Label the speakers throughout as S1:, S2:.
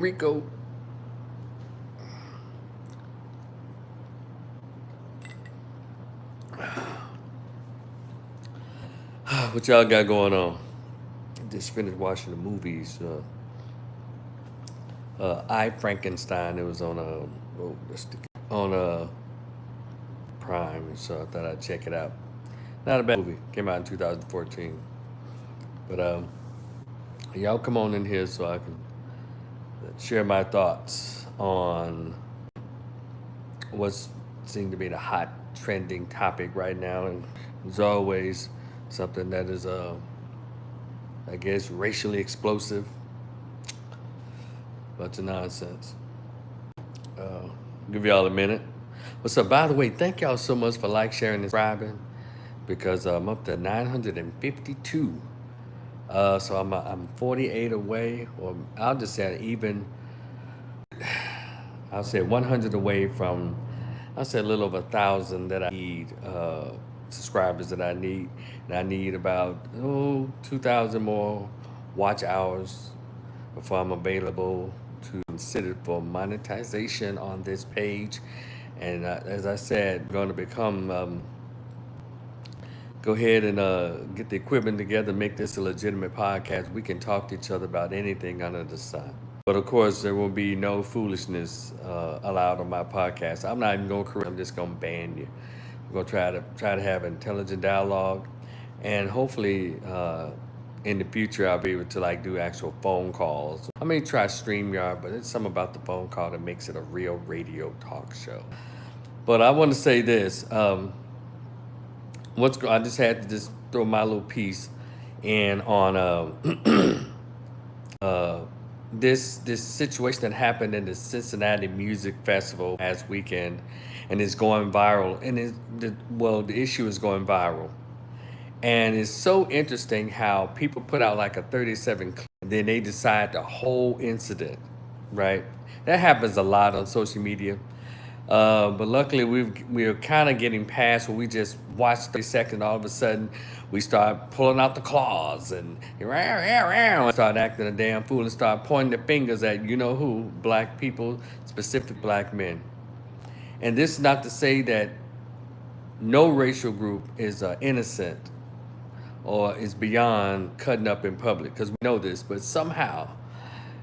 S1: Rico. What y'all got going on? Just finished watching the movies. I Frankenstein. It was on on Prime, so I thought I'd check it out. Not a bad movie. Came out in 2014. But y'all come on in here so I can share my thoughts on what's seemed to be the hot trending topic right now, and as always, something that is I guess racially explosive. Bunch of nonsense. Uh, give y'all a minute. What's up? By the way, thank y'all so much for sharing, and subscribing, because I'm up to 952. So I'm 48 away, or I'll just say even. I'll say 100 away from. I'll say a little over 1,000 that I need subscribers that I need, and I need about 2,000 more watch hours before I'm available to consider for monetization on this page. And as I said, I'm going to become go ahead and get the equipment together, make this a legitimate podcast. We can talk to each other about anything under the sun. But of course, there will be no foolishness allowed on my podcast. I'm not even going to correct. I'm just going to ban you. We're going to try to have intelligent dialogue, and hopefully in the future I'll be able to do actual phone calls. I may try StreamYard, but it's something about the phone call that makes it a real radio talk show. But I want to say this. I just had to just throw my little piece in on this situation that happened in the Cincinnati Music Festival last weekend, and it's going viral. And the issue is going viral, and it's so interesting how people put out a 37 clip, and then they decide the whole incident, right? That happens a lot on social media. But luckily, we're kind of getting past where we just watch 30 seconds. All of a sudden, we start pulling out the claws and start acting a damn fool and start pointing the fingers at you know who, black people, specific black men. And this is not to say that no racial group is innocent or is beyond cutting up in public, because we know this, but somehow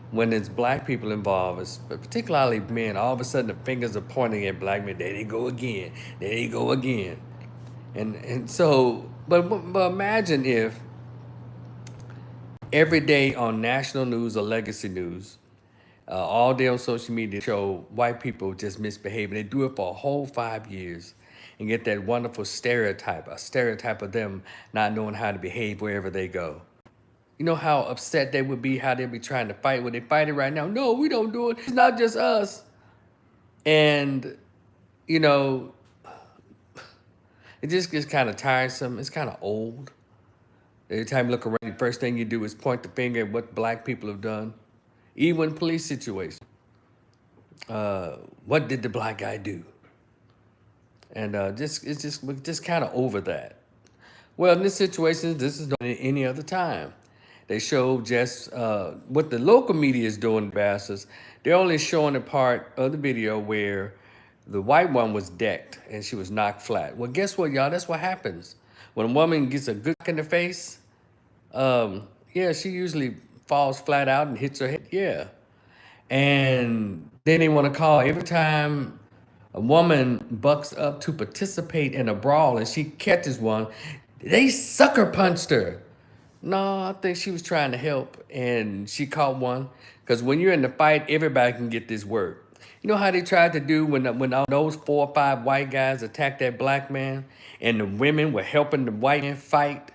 S1: when it's black people involved, particularly men, all of a sudden the fingers are pointing at black men. There they go again. There they go again. And so, but imagine if every day on national news or legacy news, all day on social media show white people just misbehaving. They do it for a whole 5 years and get that wonderful stereotype, a stereotype of them not knowing how to behave wherever they go. You know how upset they would be, how they'd be trying to fight. When they fight it right now, no, we don't do it. It's not just us. And, you know, it just gets kind of tiresome. It's kind of old. Every time you look around, the first thing you do is point the finger at what black people have done. Even in police situations. What did the black guy do? And we're just kind of over that. Well, in this situation, this is not any other time. They show just what the local media is doing, bastards. They're only showing a part of the video where the white one was decked and she was knocked flat. Well, guess what, y'all? That's what happens. When a woman gets a good in the face, she usually falls flat out and hits her head. Yeah. And then they want to call every time a woman bucks up to participate in a brawl and she catches one, they sucker punched her. No, I think she was trying to help and she caught one. Because when you're in the fight, everybody can get this work. You know how they tried to do when all those 4 or 5 white guys attacked that black man and the women were helping the white man fight?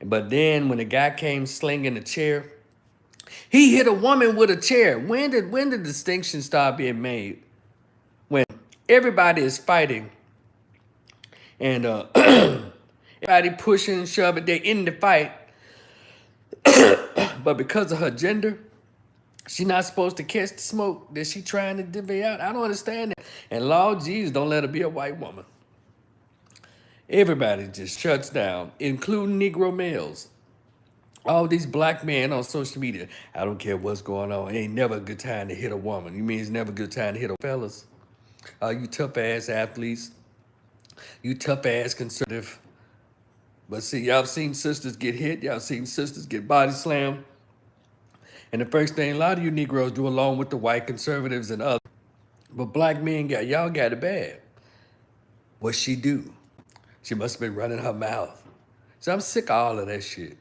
S1: But then when the guy came slinging a chair, he hit a woman with a chair. When did the distinction start being made? When everybody is fighting and everybody pushing, shoving, they're in the fight. But because of her gender, she's not supposed to catch the smoke that she trying to divvy out. I don't understand that. And Lord Jesus, don't let her be a white woman. Everybody just shuts down, including Negro males. All these black men on social media, I don't care what's going on. It ain't never a good time to hit a woman. You mean it's never a good time to hit a fellas? You tough ass athletes, you tough ass conservative. But see, y'all seen sisters get hit, y'all seen sisters get body slammed. And the first thing a lot of you Negroes do, along with the white conservatives and others, but black men y'all got it bad. What she do? She must have been running her mouth. So I'm sick of all of that shit.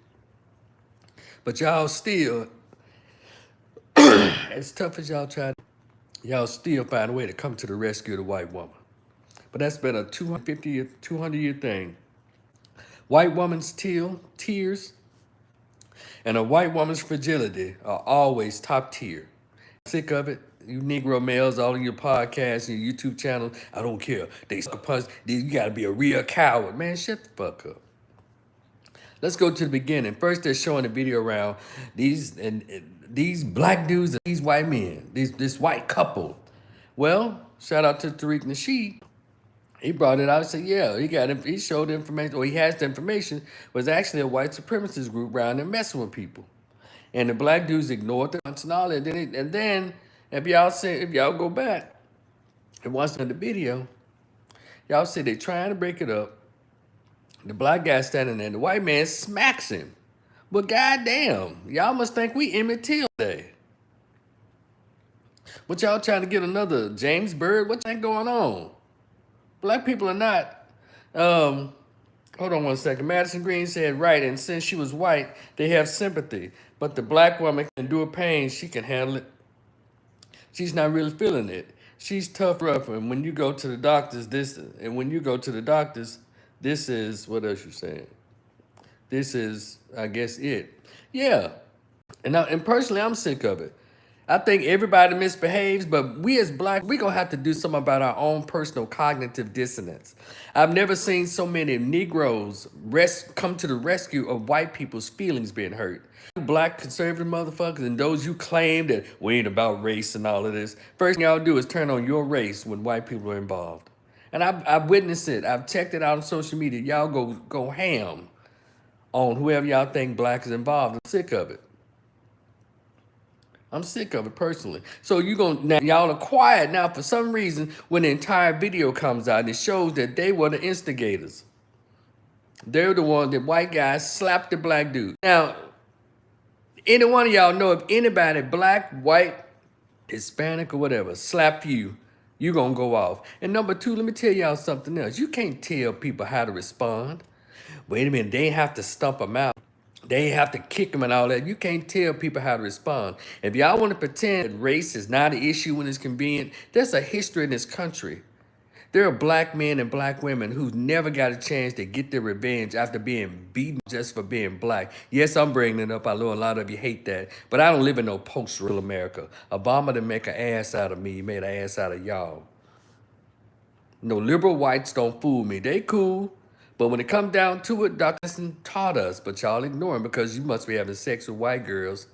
S1: But y'all still, as tough as y'all try, y'all still find a way to come to the rescue of the white woman. But that's been a 250-year, 200-year thing. White woman's tears and a white woman's fragility are always top tier. Sick of it. You Negro males, all of your podcasts and your YouTube channel, I don't care. They suck a punch. You gotta be a real coward. Man, shut the fuck up. Let's go to the beginning. First, they're showing a video around these black dudes and these white men, this white couple. Well, shout out to Tariq Nasheed. He brought it out and said, yeah, he showed the information, or he has the information, was actually a white supremacist group around there messing with people. And the black dudes ignored the and all that. And then if y'all go back and watch the video, y'all see they trying to break it up. The black guy standing there, the white man smacks him. But goddamn, y'all must think we Emmett Till today. What y'all trying to get another James Byrd? What's that going on? Black people are not. Hold on one second. Madison Green said, right, and since she was white, they have sympathy. But the black woman can endure pain, she can handle it. She's not really feeling it. She's tough, rough, and when you go to the doctors, this is, what else you saying? This is, I guess, it. Yeah. And personally, I'm sick of it. I think everybody misbehaves, but we as black, we gonna have to do something about our own personal cognitive dissonance. I've never seen so many Negroes come to the rescue of white people's feelings being hurt. Black conservative motherfuckers and those you claim that we ain't about race and all of this, first thing y'all do is turn on your race when white people are involved. And I've witnessed it. I've checked it out on social media. Y'all go ham on whoever y'all think black is involved. I'm sick of it. I'm sick of it personally. So now y'all are quiet now for some reason when the entire video comes out and it shows that they were the instigators. They're the one that white guys slapped the black dude. Now, any one of y'all know if anybody, black, white, Hispanic, or whatever, slap you, you gonna go off. And number two, let me tell y'all something else. You can't tell people how to respond. Wait a minute, they have to stump them out. They have to kick them and all that. You can't tell people how to respond. If y'all want to pretend that race is not an issue when it's convenient, there's a history in this country. There are black men and black women who never got a chance to get their revenge after being beaten just for being black. Yes, I'm bringing it up. I know a lot of you hate that, but I don't live in no post-real America. Obama didn't make an ass out of me. He made an ass out of y'all. No, liberal whites don't fool me. They cool. But when it comes down to it, Dr. Nelson taught us, but y'all ignore him because you must be having sex with white girls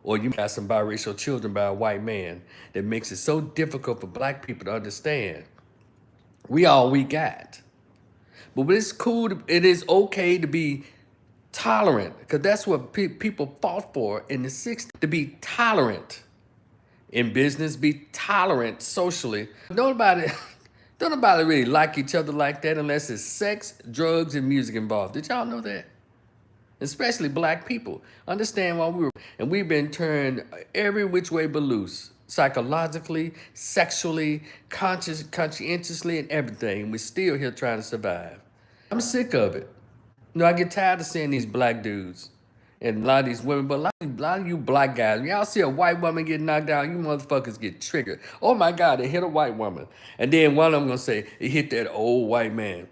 S1: or you got some biracial children by a white man that makes it so difficult for black people to understand. We all we got. But it's cool, it is okay to be tolerant because that's what people fought for in the 60s, to be tolerant in business, be tolerant socially. Don't nobody really like each other like that unless it's sex, drugs, and music involved. Did y'all know that? Especially black people. Understand why we've been turned every which way but loose. Psychologically, sexually, conscientiously, and everything. And we're still here trying to survive. I'm sick of it. I get tired of seeing these black dudes and a lot of these women, but a lot of you black guys, y'all see a white woman get knocked down, you motherfuckers get triggered. Oh my God, they hit a white woman. And then one of them gonna say, it hit that old white man.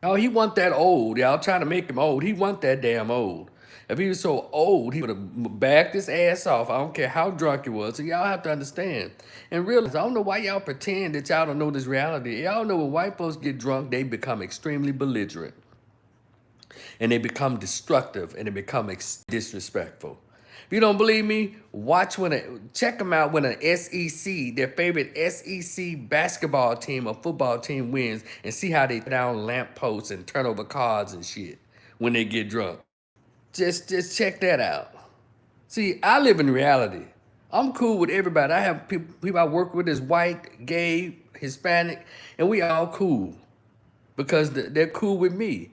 S1: Oh, he wasn't that old. Y'all trying to make him old. He wasn't that damn old. If he was so old, he would have backed his ass off. I don't care how drunk he was. So y'all have to understand and realize, I don't know why y'all pretend that y'all don't know this reality. Y'all know when white folks get drunk, they become extremely belligerent. And they become destructive and they become disrespectful. If you don't believe me, check them out when an SEC, their favorite SEC basketball team or football team wins and see how they down lampposts and turn over cars and shit when they get drunk. Just check that out. See, I live in reality. I'm cool with everybody. I have people I work with is white, gay, Hispanic, and we all cool because they're cool with me,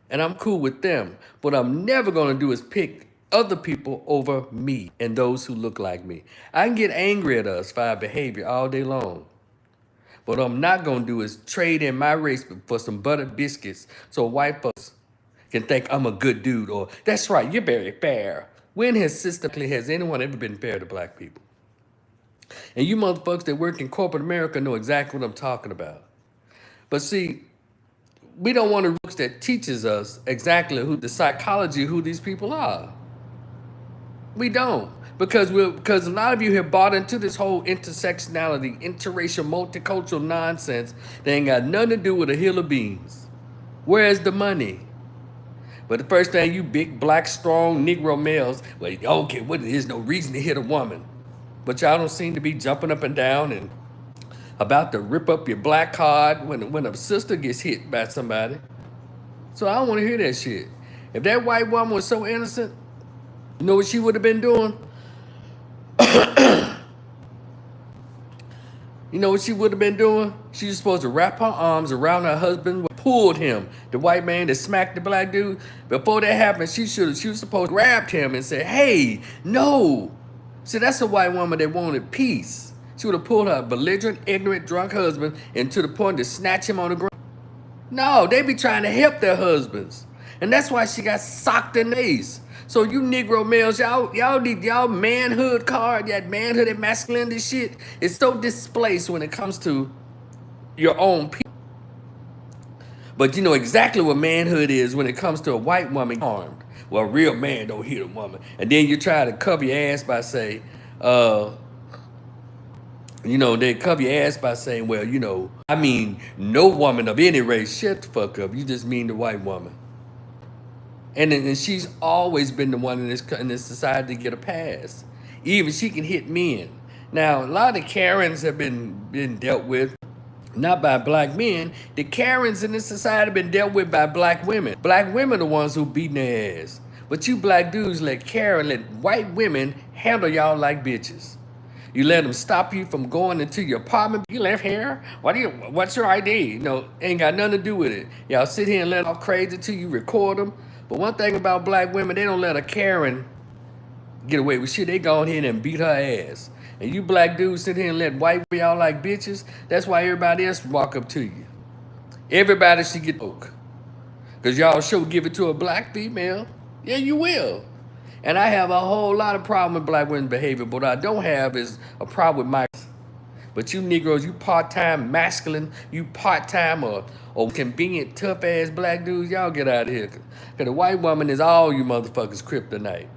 S1: and I'm cool with them. What I'm never gonna do is pick other people over me and those who look like me. I can get angry at us for our behavior all day long. What I'm not gonna do is trade in my race for some buttered biscuits so white folks can think I'm a good dude or that's right, you're very fair. When has anyone ever been fair to black people? And you motherfuckers that work in corporate America know exactly what I'm talking about. But see, we don't want a books that teaches us exactly who the psychology, who these people are. We don't. Because a lot of you have bought into this whole intersectionality, interracial, multicultural nonsense that ain't got nothing to do with a hill of beans. Where's the money? But the first thing you big, black, strong Negro males, well, okay, there's no reason to hit a woman. But y'all don't seem to be jumping up and down and about to rip up your black card when a sister gets hit by somebody. So I don't want to hear that shit. If that white woman was so innocent, you know what she would have been doing? You know what she would have been doing? She was supposed to wrap her arms around her husband, pulled him, the white man that smacked the black dude. Before that happened, she was supposed to grab him and say, hey, no. See, that's a white woman that wanted peace. She would have pulled her belligerent, ignorant, drunk husband and to the point to snatch him on the ground. No, they be trying to help their husbands. And that's why she got socked in the face. So you Negro males, y'all need y'all manhood card, that manhood and masculinity shit is so displaced when it comes to your own people. But you know exactly what manhood is when it comes to a white woman harmed. Well, a real man don't hit a woman. And then you try to cover your ass by saying, they cover your ass by saying, well, I mean, no woman of any race, shut the fuck up. You just mean the white woman. And she's always been the one in this society to get a pass. Even she can hit men. Now, a lot of Karens have been dealt with, not by black men. The Karens in this society have been dealt with by black women. Black women are the ones who beating their ass. But you black dudes let white women handle y'all like bitches. You let them stop you from going into your apartment. You live here? What's your ID? Ain't got nothing to do with it. Y'all sit here and let all crazy till you record them. But one thing about black women, they don't let a Karen get away with shit. They go ahead and beat her ass. And you black dudes sit here and let white y'all like bitches. That's why everybody else walk up to you. Everybody should get poke. Because y'all should give it to a black female. Yeah, you will. And I have a whole lot of problem with black women's behavior. But what I don't have is a problem with my. But you Negroes, you part-time masculine, you part-time or convenient tough-ass black dudes, y'all get out of here. Because the white woman is all you motherfuckers kryptonite.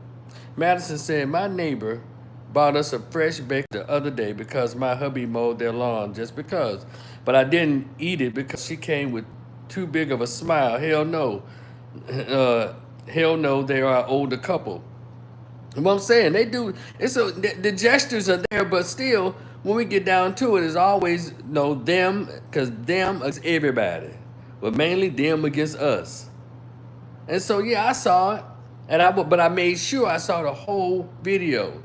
S1: Madison said, my neighbor bought us a fresh bake the other day because my hubby mowed their lawn just because. But I didn't eat it because she came with too big of a smile. Hell no. Hell no, they are an older couple. What I'm saying, they do. The gestures are there, but still, when we get down to it, it's always them, because them is everybody, but mainly them against us. And so yeah, I saw it, but I made sure I saw the whole video.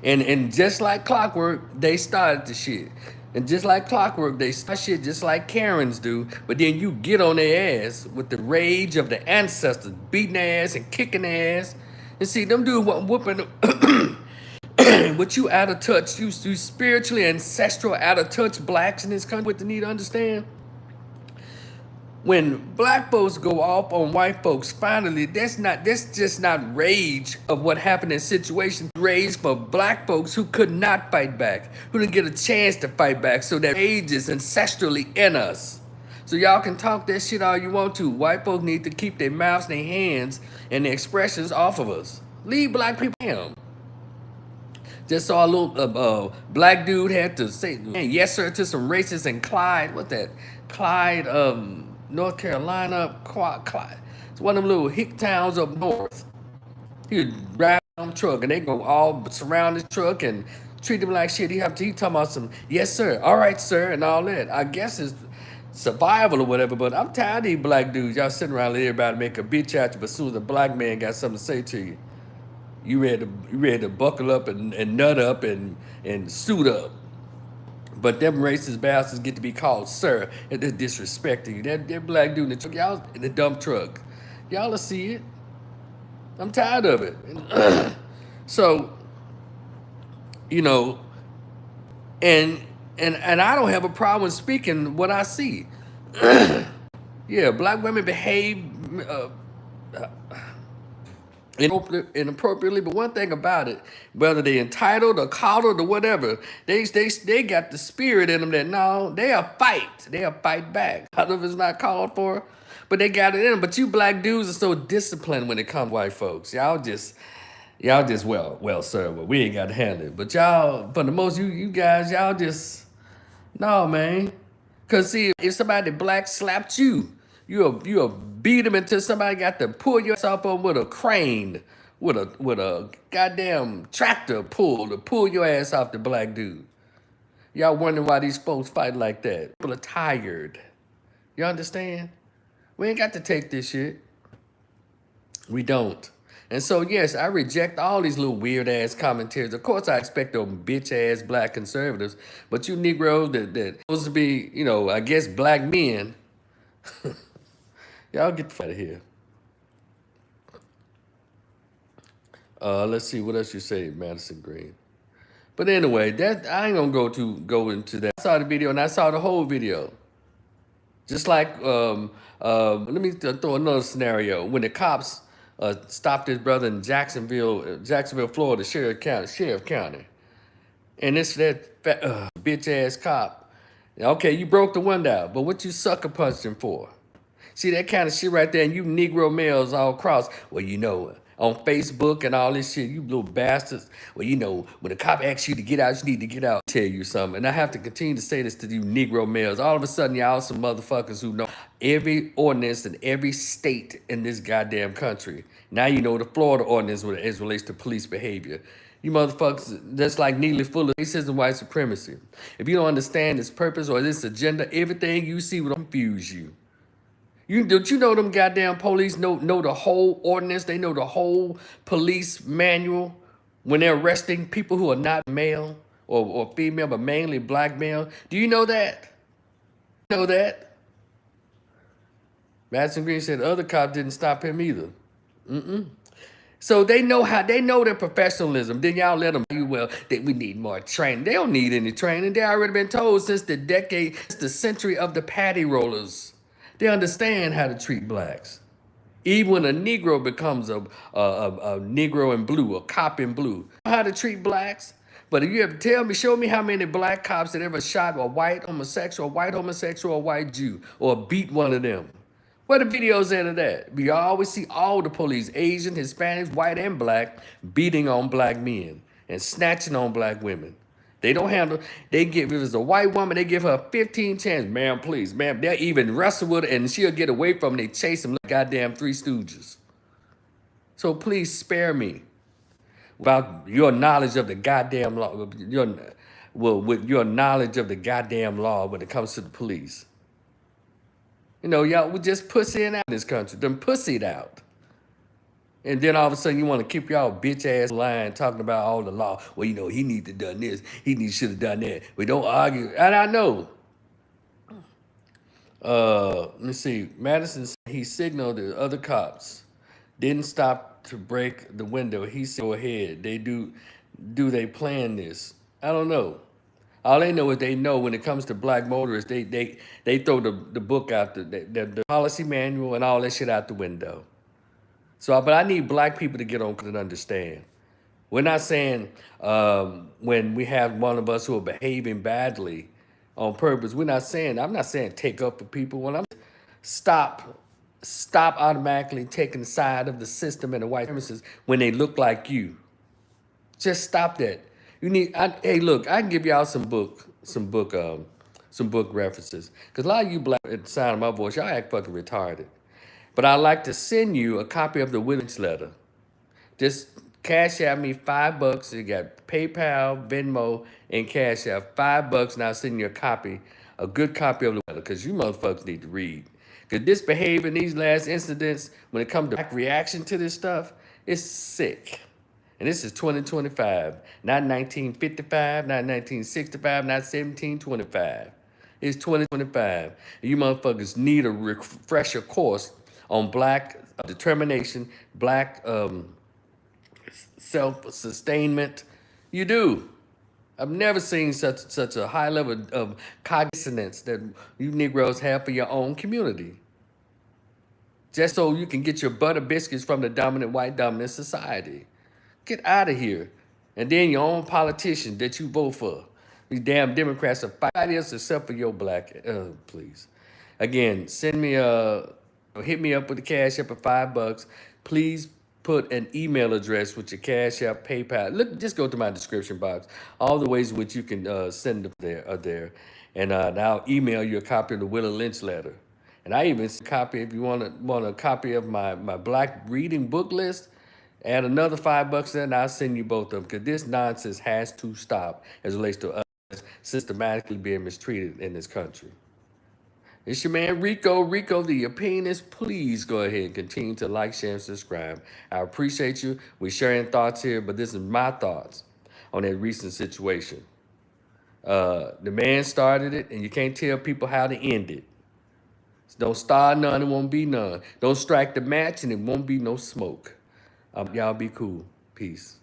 S1: And just like clockwork, they started the shit. And just like clockwork, they start shit just like Karens do. But then you get on their ass with the rage of the ancestors, beating their ass and kicking their ass. And see, them dudes whooping with you out of touch, you spiritually ancestral out of touch blacks in this country. What they need to understand, when black folks go off on white folks, finally, that's just not rage of what happened in situations. Rage for black folks who could not fight back, who didn't get a chance to fight back. So that rage is ancestrally in us. So y'all can talk that shit all you want to. White folks need to keep their mouths, their hands, and their expressions off of us. Leave black people alone. Just saw a little black dude had to say yes sir to some racists in Clyde. What that? Clyde, North Carolina. Clyde. It's one of them little hick towns up north. He was driving on a truck and they go all surround his truck and treat him like shit. He talking about some yes sir, all right sir, and all that. I guess it's survival or whatever. But I'm tired of these black dudes. Y'all sitting around letting everybody make a bitch at you, but as soon as a black man got something to say to you, you ready to buckle up and nut up and suit up. But them racist bastards get to be called sir, and they're disrespecting you. That black dude in the truck, y'all in the dump truck, y'all will see it. I'm tired of it. So, you know, and and I don't have a problem speaking what I see. Yeah, black women behave inappropriately, but one thing about it, whether they entitled or coddled or whatever, they got the spirit in them that no, they'll fight back. I don't know if it's not called for, but they got it in them. But you black dudes are so disciplined when it comes to white folks. Y'all just well, sir, well, we ain't got to handle it. But y'all, for the most, you guys, y'all just no, man. Cause see, if somebody black slapped you, you'll beat him until somebody got to pull yourself up with a crane, with a goddamn tractor pull to pull your ass off the black dude. Y'all wondering why these folks fight like that? People are tired. You understand? We ain't got to take this shit. We don't. And so, yes, I reject all these little weird ass commentaries. Of course, I expect those bitch ass black conservatives, but you Negroes that supposed to be, I guess black men, y'all get the fuck out of here. Let's see what else you say, Madison Green. But anyway, that I ain't gonna go into that. I saw the video and I saw the whole video. Just like, let me throw another scenario. When the cops stopped his brother in Jacksonville, Florida, Sheriff County, and it's that bitch ass cop. Okay, you broke the window out, but what you sucker punched him for? See that kind of shit right there, and you Negro males all across. Well, on Facebook and all this shit, you little bastards. Well, when the cop asks you to get out, you need to get out. Tell you something, and I have to continue to say this to you Negro males. All of a sudden, y'all some motherfuckers who know every ordinance in every state in this goddamn country. Now you know the Florida ordinance as relates to police behavior. You motherfuckers, that's like neatly full of racism, white supremacy. If you don't understand this purpose or this agenda, everything you see will confuse you. Don't you know them goddamn police know the whole ordinance? They know the whole police manual when they're arresting people who are not male or female, but mainly black male. Do you know that? You know that? Madison Green said the other cop didn't stop him either. So they know their professionalism. Then y'all let them that we need more training. They don't need any training. They already been told since the century of the patty rollers. They understand how to treat blacks. Even when a Negro becomes a Negro in blue, a cop in blue, how to treat blacks. But if you ever show me how many black cops that ever shot a white homosexual, or white Jew, or beat one of them. Where the videos at of that? We always see all the police, Asian, Hispanics, white and black, beating on black men and snatching on black women. They don't handle, if it's a white woman, they give her 15 chances. Ma'am, please, ma'am. They'll even wrestle with her and she'll get away from them. They chase them like goddamn Three Stooges. So please spare me about your knowledge of the goddamn law, with your knowledge of the goddamn law when it comes to the police. Y'all, we just pussying out in this country. Them pussied out. And then all of a sudden you want to keep y'all bitch ass line talking about all the law. Well, he need to done this. He should have done that. We don't argue. And I know. Let me see. Madison said he signaled the other cops. Didn't stop to break the window. He said, go ahead. Do they plan this? I don't know. All they know is they know when it comes to black motorists, they throw the book out, the policy manual and all that shit out the window. So, but I need black people to get on and understand. We're not saying when we have one of us who are behaving badly on purpose, I'm not saying take up for people. When I'm stop automatically taking the side of the system and the white supremacists when they look like you. Just stop that. Hey, look, I can give y'all some book references. Because a lot of you black, at the sound of my voice, y'all act fucking retarded. But I'd like to send you a copy of the Williams letter. Just cash out me $5. You got PayPal, Venmo, and Cash App. $5, and I'll send you a copy a good copy of the letter, because you motherfuckers need to read. Because this behavior in these last incidents, when it comes to black reaction to this stuff, it's sick. And this is 2025, not 1955, not 1965, not 1725. It's 2025. And you motherfuckers need a refresher course on black determination, black self-sustainment. You do. I've never seen such a high level of cognizance that you Negroes have for your own community. Just so you can get your butter biscuits from the dominant white dominant society. Get out of here. And then your own politician that you vote for. These damn Democrats are fighting us except for your black. Please. Again, send me hit me up with the Cash App of $5. Please put an email address with your Cash App, PayPal. Look, just go to my description box. All the ways in which you can send them there are there. And I'll email you a copy of the Willie Lynch letter. And I even send a copy, if you want a copy of my black reading book list, add another $5 in, and I'll send you both of them, because this nonsense has to stop as it relates to us systematically being mistreated in this country. It's your man Rico. Rico, the opinionist. Please go ahead and continue to like, share, and subscribe. I appreciate you. We're sharing thoughts here, but this is my thoughts on that recent situation. The man started it, and you can't tell people how to end it. Don't start none, it won't be none. Don't strike the match, and it won't be no smoke. Y'all be cool. Peace.